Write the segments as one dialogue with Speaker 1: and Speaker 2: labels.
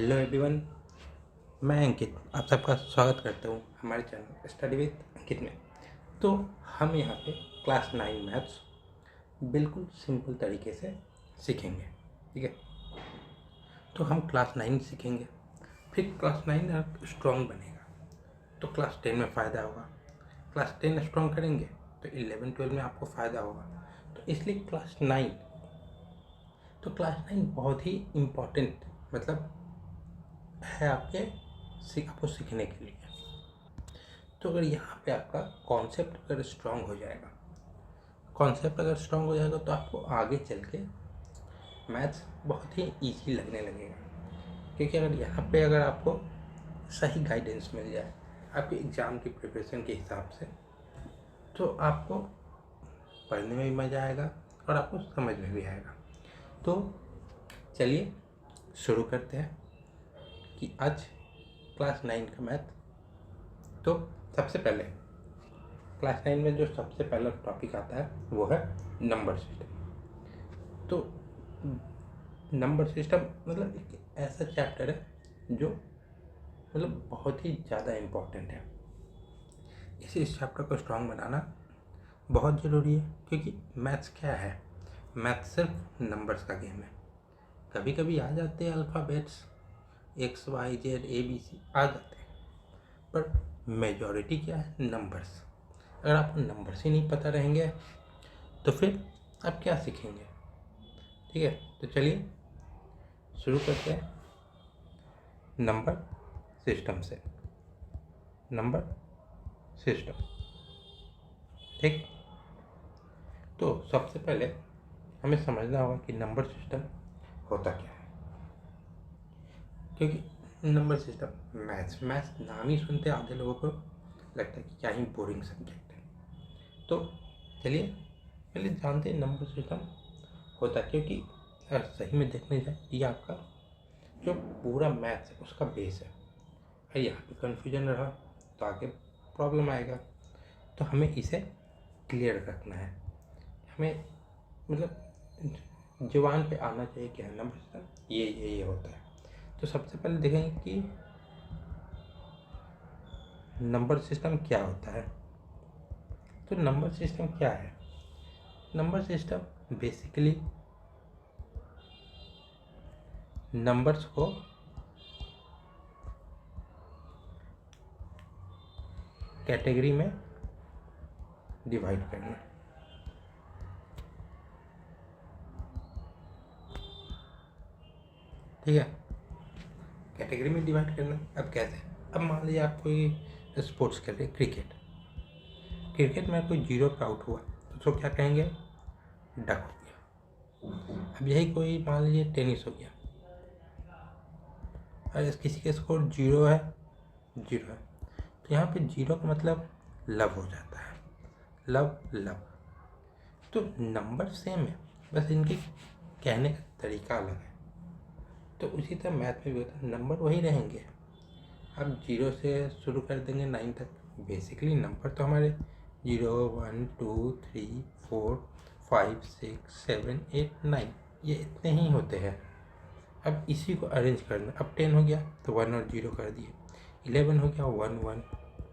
Speaker 1: Hello everyone, मैं अंकित आप सबका स्वागत करता हूँ हमारे चैनल स्टडी विद अंकित में। तो हम यहाँ पे क्लास 9 मैथ्स बिल्कुल सिंपल तरीके से सीखेंगे। ठीक है, तो हम क्लास 9 सीखेंगे, फिर क्लास 9 स्ट्रॉन्ग बनेगा तो क्लास 10 में फ़ायदा होगा। क्लास 10 स्ट्रॉन्ग करेंगे तो 11-12 में आपको फ़ायदा होगा। तो इसलिए क्लास 9 बहुत ही इम्पॉर्टेंट मतलब है आपको सीखने के लिए। तो अगर यहाँ पे आपका कॉन्सेप्ट अगर स्ट्रांग हो जाएगा तो आपको आगे चल के मैथ्स बहुत ही इजी लगने लगेगा। क्योंकि अगर आपको सही गाइडेंस मिल जाए आपके एग्ज़ाम की प्रिपरेशन के हिसाब से, तो आपको पढ़ने में भी मज़ा आएगा और आपको समझ में भी आएगा। तो चलिए शुरू करते हैं कि आज क्लास 9 का मैथ। तो सबसे पहले क्लास 9 में जो सबसे पहला टॉपिक आता है वो है नंबर सिस्टम। तो नंबर सिस्टम मतलब एक ऐसा चैप्टर है जो मतलब बहुत ही ज़्यादा इम्पोर्टेंट है। इस चैप्टर को स्ट्रॉन्ग बनाना बहुत ज़रूरी है, क्योंकि मैथ्स क्या है, मैथ्स सिर्फ नंबर्स का गेम है। कभी कभी आ जाते हैं अल्फ़ाबेट्स XYZ ABC आ जाते हैं, पर मेजॉरिटी क्या है, नंबर्स। अगर आपको नंबर्स ही नहीं पता रहेंगे तो फिर आप क्या सीखेंगे। ठीक है, तो चलिए शुरू करते हैं नंबर सिस्टम से। नंबर सिस्टम, ठीक। तो सबसे पहले हमें समझना होगा कि नंबर सिस्टम होता क्या है। क्योंकि नंबर सिस्टम मैथ्स नाम ही सुनते आधे लोगों को लगता है कि क्या ही बोरिंग सब्जेक्ट है। तो चलिए पहले जानते हैं नंबर सिस्टम होता है। क्योंकि अगर सही में देखने जाए ये आपका जो पूरा मैथ्स है उसका बेस है। अगर यहाँ पे कन्फ्यूजन रहा तो आगे प्रॉब्लम आएगा। तो हमें इसे क्लियर रखना है, हमें मतलब जुबान पे आना चाहिए क्या है नंबर सिस्टम, ये होता है। तो सबसे पहले देखेंगे कि नंबर सिस्टम क्या होता है। तो नंबर सिस्टम क्या है, नंबर सिस्टम बेसिकली नंबर्स को कैटेगरी में डिवाइड करना। ठीक है, कैटेगरी में डिवाइड करना। अब कैसे, अब मान लीजिए आप कोई स्पोर्ट्स खेल रहे, क्रिकेट में कोई 0 पे आउट हुआ तो उसको क्या कहेंगे, डक हो गया। अब यही कोई मान लीजिए टेनिस हो गया, और किसी के स्कोर 0 है तो यहाँ पे 0 का मतलब लव हो जाता है, लव। तो नंबर सेम है, बस इनके कहने का तरीका अलग है। तो उसी तरह मैथ में भी होता है, नंबर वही रहेंगे। अब 0 से शुरू कर देंगे 9 तक। बेसिकली नंबर तो हमारे 0 1 2 3 4 5 6 7 8 9 ये इतने ही होते हैं। अब इसी को अरेंज करना, अब 10 हो गया तो 1 और 0 कर दिए, 11 हो गया 1 1,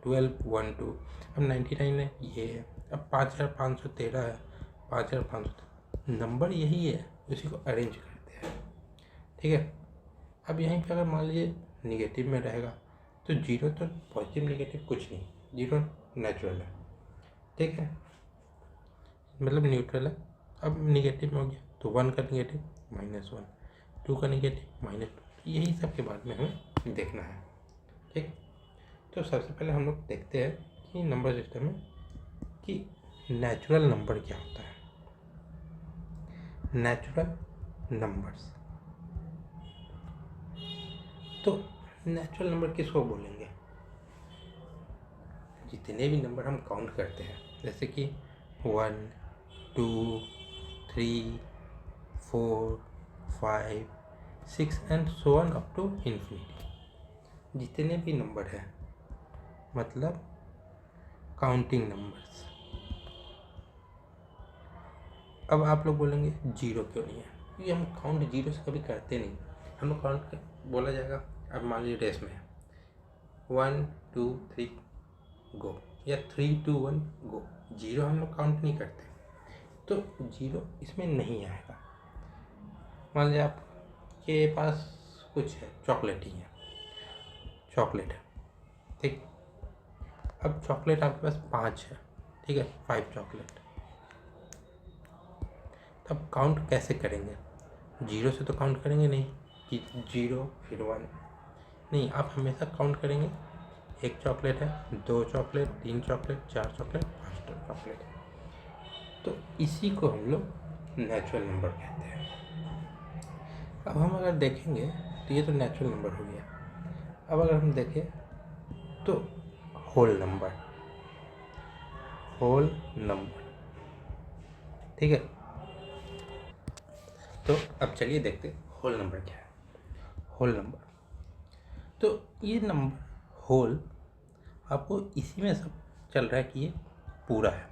Speaker 1: 12 1 2, अब 99 है ये है, अब 5513 है, 5500 नंबर यही है, उसी को अरेंज करते हैं। ठीक है, अब यहीं पे अगर मान लीजिए निगेटिव में रहेगा तो 0 तो पॉजिटिव निगेटिव कुछ नहीं, 0 नेचुरल है। ठीक है, मतलब न्यूट्रल है। अब निगेटिव में हो गया तो 1 का निगेटिव -1, 2 का निगेटिव -2, यही सब के बारे में हमें देखना है। ठीक, तो सबसे पहले हम लोग देखते हैं कि नंबर सिस्टम में कि नेचुरल नंबर क्या होता है। नेचुरल नंबर्स, तो नेचुरल नंबर किसको बोलेंगे, जितने भी नंबर हम काउंट करते हैं, जैसे कि 1 2 3 4 5 6 and so on up to infinity, जितने भी नंबर हैं मतलब काउंटिंग नंबर्स। अब आप लोग बोलेंगे 0 क्यों नहीं है, क्योंकि हम काउंट 0 से कभी करते नहीं, हम लोग काउंट बोला जाएगा। अब मान लीजिए रेस में है 1 2 3 गो या 3 2 1 गो, 0 हम लोग काउंट नहीं करते, तो 0 इसमें नहीं आएगा। मान लीजिए आपके पास कुछ है, चॉकलेट ही है, चॉकलेट है, ठीक। अब चॉकलेट आपके पास 5 है, ठीक है, 5 चॉकलेट। तब काउंट कैसे करेंगे? 0 से तो काउंट करेंगे नहीं कि 0 फिर 1, नहीं, आप हमेशा काउंट करेंगे 1 चॉकलेट है, 2 चॉकलेट, 3 चॉकलेट, 4 चॉकलेट, 5 चॉकलेट। तो इसी को हम लोग नेचुरल नंबर कहते हैं। अब हम अगर देखेंगे तो ये तो नेचुरल नंबर हो गया। अब अगर हम देखें तो होल नंबर, ठीक है। तो अब चलिए देखते हैं होल नंबर क्या है। होल नंबर, तो ये नंबर होल आपको इसी में सब चल रहा है कि ये पूरा है,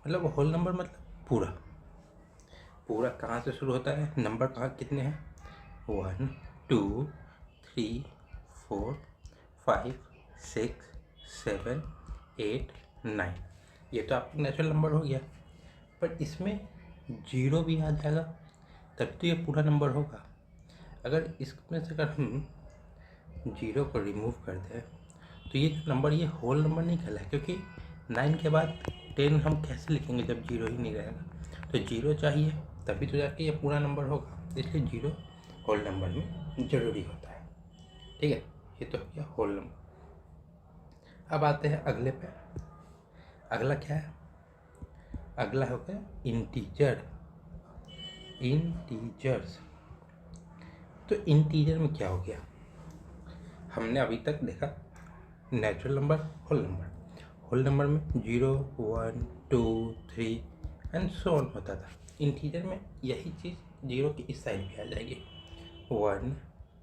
Speaker 1: मतलब होल नंबर मतलब पूरा। पूरा कहाँ से शुरू होता है? नंबर कहाँ कितने हैं? 1 2 3 4 5 6 7 8 9, ये तो आपका नेचुरल नंबर हो गया। पर इसमें 0 भी आ जाएगा तब तो ये पूरा नंबर होगा। अगर इसमें से अगर हम 0 को रिमूव कर दें तो ये जो नंबर, ये होल नंबर नहीं कहलाए, क्योंकि 9 के बाद 10 हम कैसे लिखेंगे जब 0 ही नहीं रहेगा। तो 0 चाहिए तभी तो जाके ये पूरा नंबर होगा, इसलिए 0 होल नंबर में ज़रूरी होता है, ठीक है। ये तो हो गया होल नंबर। अब आते हैं अगले पे। अगला क्या है? अगला हो गया इंटीजर, इंटीजर्स। तो इंटीजर में क्या हो गया? हमने अभी तक देखा natural number, whole number. Whole number में 0 1 2 3 एंड सो ऑन होता था। इंटीजर में यही चीज़ 0 की इस साइड भी आ जाएगी, 1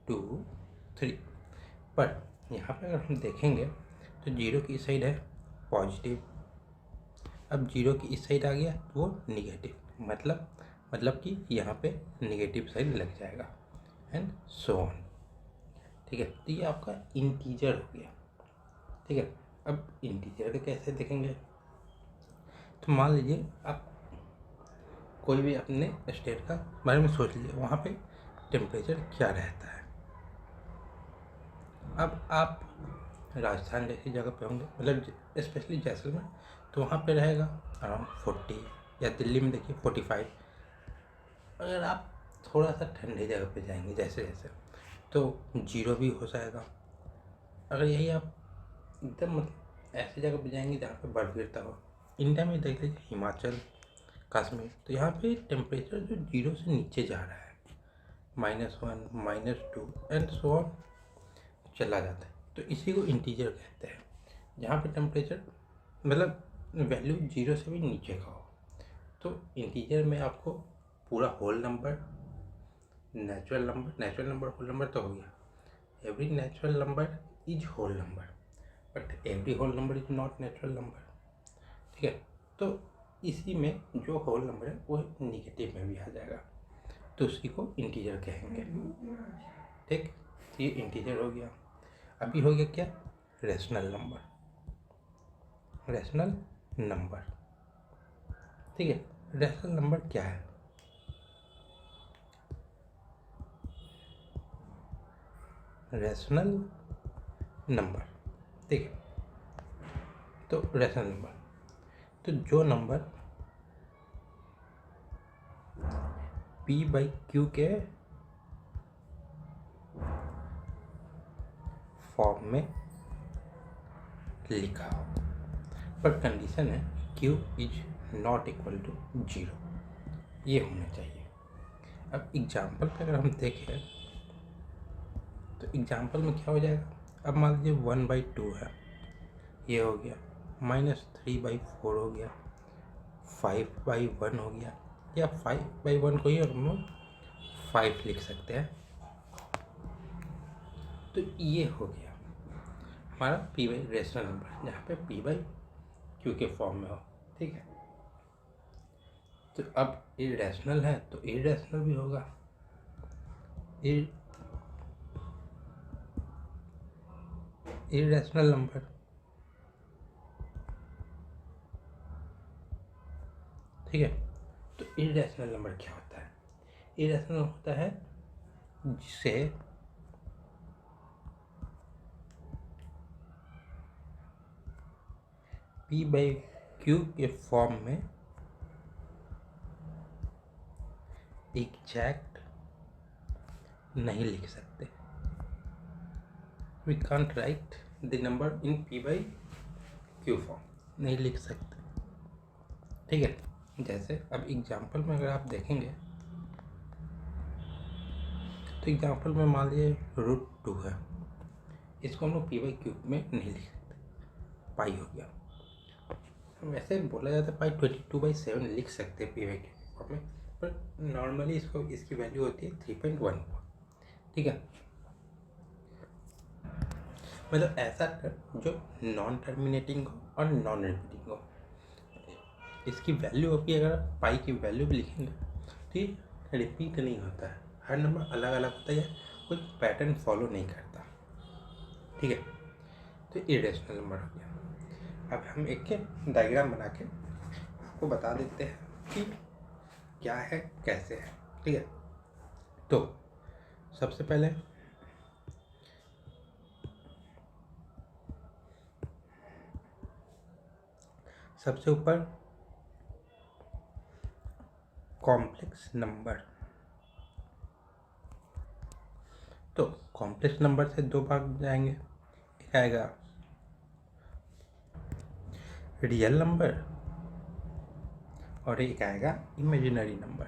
Speaker 1: 2 3। पर यहाँ पे अगर हम देखेंगे तो 0 की इस साइड है पॉजिटिव, अब 0 की इस साइड आ गया तो वो निगेटिव, मतलब कि यहाँ पे निगेटिव साइड लग जाएगा एंड सो ऑन, ठीक है। तो ये आपका इंटीजर हो गया, ठीक है। अब इंटीजर को कैसे देखेंगे? तो मान लीजिए आप कोई भी अपने स्टेट का बारे में सोच लीजिए, वहाँ पे टेम्परेचर क्या रहता है। अब आप राजस्थान जैसी जगह पे होंगे, मतलब स्पेशली जैसलमेर, तो वहाँ पे रहेगा अराउंड 40, या दिल्ली में देखिए 45। अगर आप थोड़ा सा ठंडे जगह पे जाएंगे जैसे जैसे, तो 0 भी हो जाएगा। अगर यही आप एकदम मतलब ऐसी जगह पे जाएंगे जहाँ पे बर्फ़ गिरता हो, इंडिया में देख लीजिए हिमाचल, कश्मीर, तो यहाँ पे टेम्परेचर जो 0 से नीचे जा रहा है, -1 -2 एंड सो ऑन चला जाता है। तो इसी को इंटीजर कहते हैं, जहाँ पे टेम्परेचर मतलब वैल्यू 0 से भी नीचे का हो। तो इंटीजर में आपको पूरा whole number, natural number whole number तो हो गया। Every natural number is whole number, but every whole number is not natural number, ठीक है। तो इसी में जो होल नंबर है वो निगेटिव में भी आ जाएगा, तो उसी को इंटीजर कहेंगे, ठीक। ये इंटीजर हो गया। अभी हो गया क्या? रेशनल नंबर, रेशनल नंबर, ठीक है। रेशनल नंबर क्या है? रेशनल नंबर, ठीक है। तो रेशनल नंबर, तो जो नंबर P/Q के फॉर्म में लिखा हो, पर कंडीशन है Q is not equal to 0, ये होना चाहिए। अब एग्जाम्पल पे अगर हम देखें तो एग्जाम्पल में क्या हो जाएगा? अब मान लीजिए 1/2 है, ये हो गया, -3/4 हो गया, 5/1 हो गया, या 5/1 को ही हम लोग 5 लिख सकते हैं। तो ये हो गया हमारा P बाई रेशनल नंबर, जहाँ पे P/Q के फॉर्म में हो, ठीक है। तो अब इरेशनल है तो इरेशनल भी होगा, इरेशनल नंबर, ठीक है। तो इरेशनल नंबर क्या होता है? इरेशनल होता है जिसे P/Q के फॉर्म में एग्जैक्ट नहीं लिख सकते। We can't write the number in P/Q form, नहीं लिख सकते, ठीक है। जैसे अब एग्जाम्पल में अगर आप देखेंगे तो एग्जाम्पल में मान लीजिए √2 है, इसको हम लोग P/Q में नहीं लिख सकते, पाई हो गया। वैसे बोला जाता है पाई 22/7 लिख सकते हैं P/Q फॉर्म में, पर नॉर्मली इसकी वैल्यू होती है 3.14, ठीक है। मतलब ऐसा जो नॉन टर्मिनेटिंग हो और नॉन रिपीटिंग हो, इसकी वैल्यू होगी, अगर पाई की वैल्यू भी लिखेंगे तो ये रिपीट नहीं होता है, हर नंबर अलग अलग होता है, कोई पैटर्न फॉलो नहीं करता, ठीक है। तो इरेशनल नंबर हो गया। अब हम एक के डायग्राम बना के आपको बता देते हैं कि क्या है कैसे है, ठीक है। तो सबसे पहले सबसे ऊपर कॉम्प्लेक्स नंबर, तो कॉम्प्लेक्स नंबर से दो भाग जाएंगे, एक आएगा रियल नंबर और एक आएगा इमेजिनरी नंबर।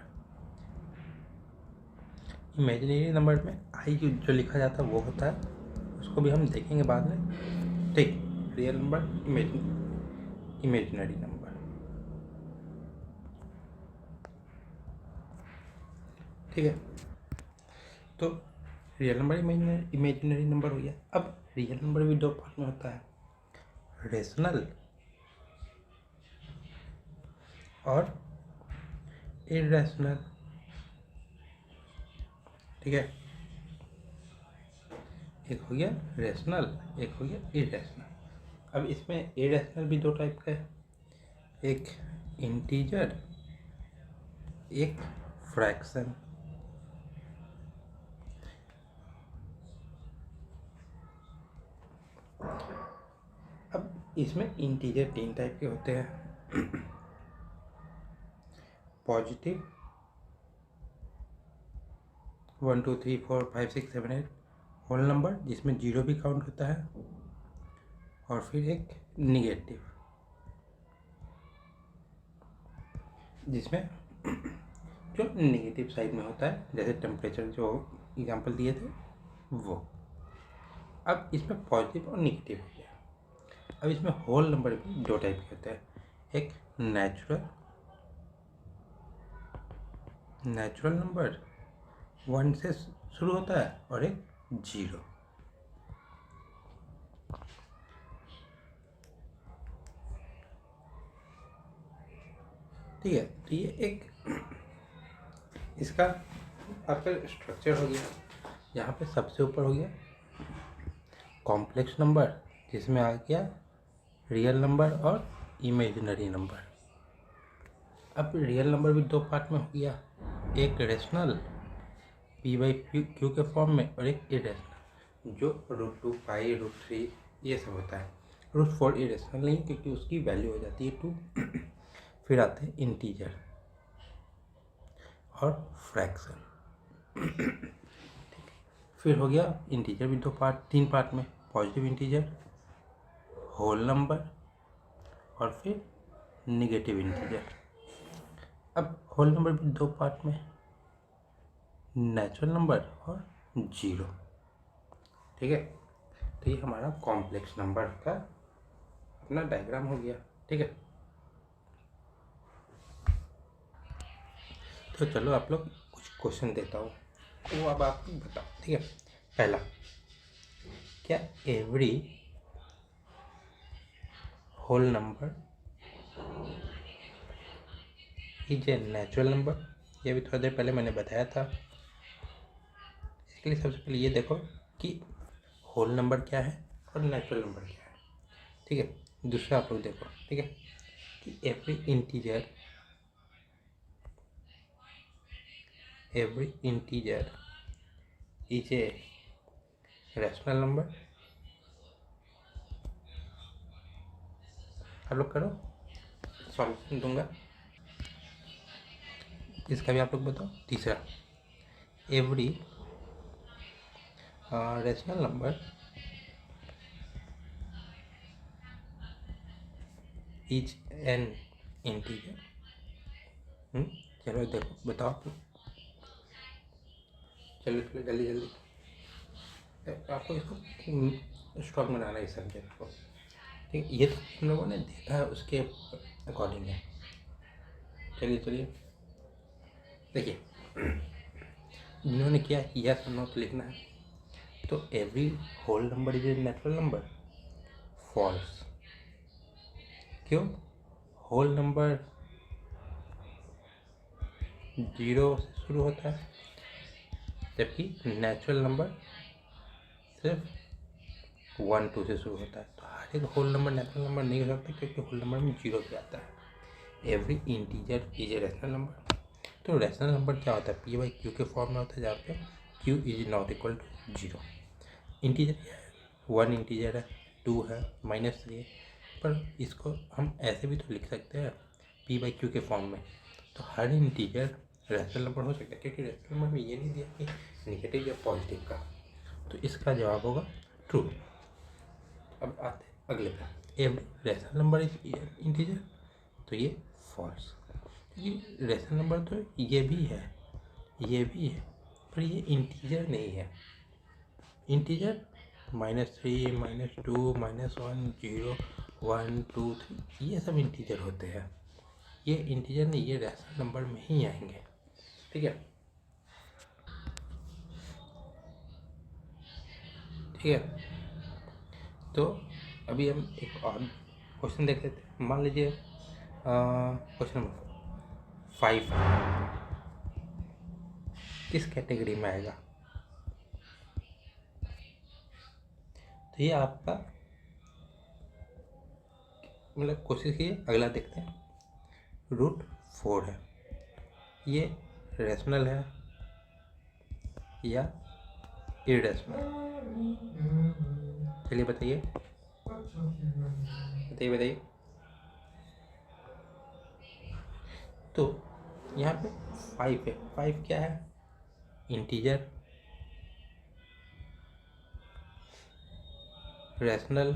Speaker 1: इमेजिनरी नंबर में आई जो लिखा जाता है वो होता है, उसको भी हम देखेंगे बाद में, ठीक। रियल नंबर, इमेजिनरी नंबर, ठीक है। तो रियल नंबर इमेजिनरी नंबर हो गया। अब रियल नंबर भी दो पार्ट में होता है, रेशनल और इरेशनल, ठीक है। एक हो गया रेशनल, एक हो गया इरेशनल। अब इसमें इरेशनल भी दो टाइप का है, एक इंटीजर, एक फ्रैक्शन। अब इसमें इंटीजर 3 टाइप के होते हैं, पॉजिटिव 1 2 3 4 5 6 7 8 होल नंबर जिसमें 0 भी काउंट होता है, और फिर एक निगेटिव जिसमें जो निगेटिव साइड में होता है, जैसे टेम्परेचर जो एग्जांपल दिए थे वो। अब इसमें पॉजिटिव और निगेटिव हो गया। अब इसमें होल नंबर भी दो टाइप के होते हैं, एक नेचुरल नंबर 1 से शुरू होता है और एक 0। ठीक है, तो ये एक इसका आपका स्ट्रक्चर हो गया। यहाँ पे सबसे ऊपर हो गया कॉम्प्लेक्स नंबर, जिसमें आ गया रियल नंबर और इमेजिनरी नंबर। अब रियल नंबर भी दो पार्ट में हो गया, एक रेशनल P/Q के फॉर्म में और एक इरेशनल जो √2 पाई √3 ये सब होता है। √4 इरेशनल नहीं, क्योंकि उसकी वैल्यू हो जाती है 2। फिर आते हैं इंटीजर और फ्रैक्शन। फिर हो गया इंटीजर भी तीन पार्ट में, पॉजिटिव इंटीजर, होल नंबर और फिर निगेटिव इंटीजर। अब होल नंबर भी दो पार्ट में, नेचुरल नंबर और 0, ठीक है। तो ये हमारा कॉम्प्लेक्स नंबर का अपना डायग्राम हो गया, ठीक है। तो चलो आप लोग कुछ क्वेश्चन देता हूँ, वो अब आप बताओ, ठीक है। पहला, क्या every whole number is a natural number? ये भी थोड़ी देर पहले मैंने बताया था। इसके लिए सबसे पहले ये देखो कि होल नंबर क्या है और नेचुरल नंबर क्या है, ठीक है। दूसरा आप लोग देखो, ठीक है, कि every integer is a rational number. आप लोग करो, सॉल्यूशन दूंगा, इसका भी आप लोग बताओ। तीसरा, every rational number is an integer. चलो देखो, बताओ आप लोग। चलो जल्दी जल्दी आपको इसको स्ट्रॉन्ग बनाना है इस सब्जेक्ट को, ठीक है। ये तो हम लोगों ने देखा है, उसके अकॉर्डिंग है। चलिए देखिए, इन्होंने क्या यस और नो तो लिखना है, तो every whole number is a natural number, false. क्यों? होल नंबर 0 से शुरू होता है, जबकि नेचुरल नंबर सिर्फ 1 2 से शुरू होता है। तो हर एक होल नंबर नेचुरल नंबर नहीं हो सकता, क्योंकि होल नंबर में 0 भी आता है। Every integer is a rational number. तो रैशनल नंबर क्या होता है? पी बाई क्यू के फॉर्म में होता है, जहाँ पे Q is not equal to 0। Integer क्या है? 1 इंटीजर है, 2 है, -3 है, पर इसको हम ऐसे भी तो लिख सकते हैं पी बाई क्यू के फॉर्म में। तो हर इंटीजर रैशनल नंबर हो सकता है, क्योंकि रैशनल नंबर में ये नहीं दिया कि नेगेटिव या पॉजिटिव का। तो इसका जवाब होगा ट्रू। अब आते हैं अगले पे, every rational number is integer, तो ये फॉल्स, क्योंकि रैशनल नंबर तो ये भी है, पर ये इंटीजर नहीं है। इंटीजर -3 -2 -1 0 1 2 3 ये सब इंटीजर होते हैं। ये इंटीजर नहीं, ये रैशनल नंबर में ही आएंगे, ठीक है। तो अभी हम एक और क्वेश्चन देख लेते हैं। मान लीजिए क्वेश्चन नंबर 5 किस कैटेगरी में आएगा? तो ये आपका मतलब कोशिश कीजिए, अगला देखते हैं। √4 है, ये रैशनल है या इरेशनल? चलिए बताइए। तो यहाँ पे 5 है, 5 क्या है? इंटीजर, रैशनल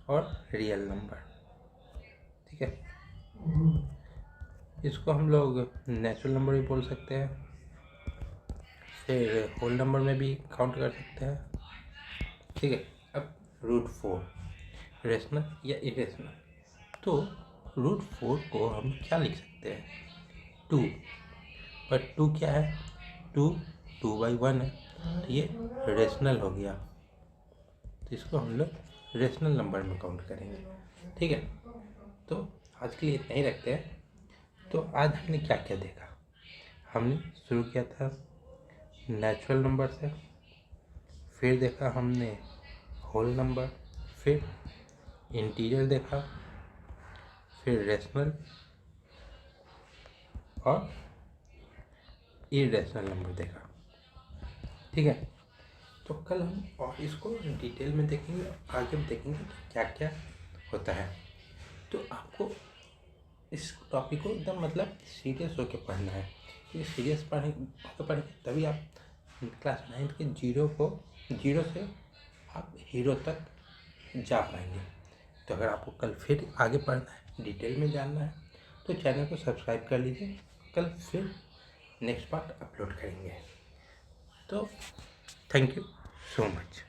Speaker 1: और रियल नंबर, ठीक है। इसको हम लोग नेचुरल नंबर भी बोल सकते हैं, फिर होल नंबर में भी काउंट कर सकते हैं, ठीक है। अब √4 रैशनल या इरेशनल, तो √4 को हम क्या लिख सकते हैं? 2, पर 2 क्या है? 2/1 है, तो ये रैशनल हो गया, तो इसको हम लोग रैशनल नंबर में काउंट करेंगे, ठीक है। तो आज के लिए इतना ही रखते हैं। तो आज हमने क्या क्या देखा? हमने शुरू किया था नेचुरल नंबर से, फिर देखा हमने होल नंबर, फिर इंटीजर देखा, फिर रैशनल और इरेशनल नंबर देखा, ठीक है। तो कल हम और इसको डिटेल में देखेंगे, आगे देखेंगे कि क्या क्या होता है। तो आपको इस टॉपिक को एकदम मतलब सीरियस होकर पढ़ना है, क्योंकि सीरियस पढ़ेंगे तभी आप क्लास 9 के जीरो से आप हीरो तक जा पाएंगे। तो अगर आपको कल फिर आगे पढ़ना है, डिटेल में जानना है, तो चैनल को सब्सक्राइब कर लीजिए। कल फिर नेक्स्ट पार्ट अपलोड करेंगे। तो थैंक यू सो मच।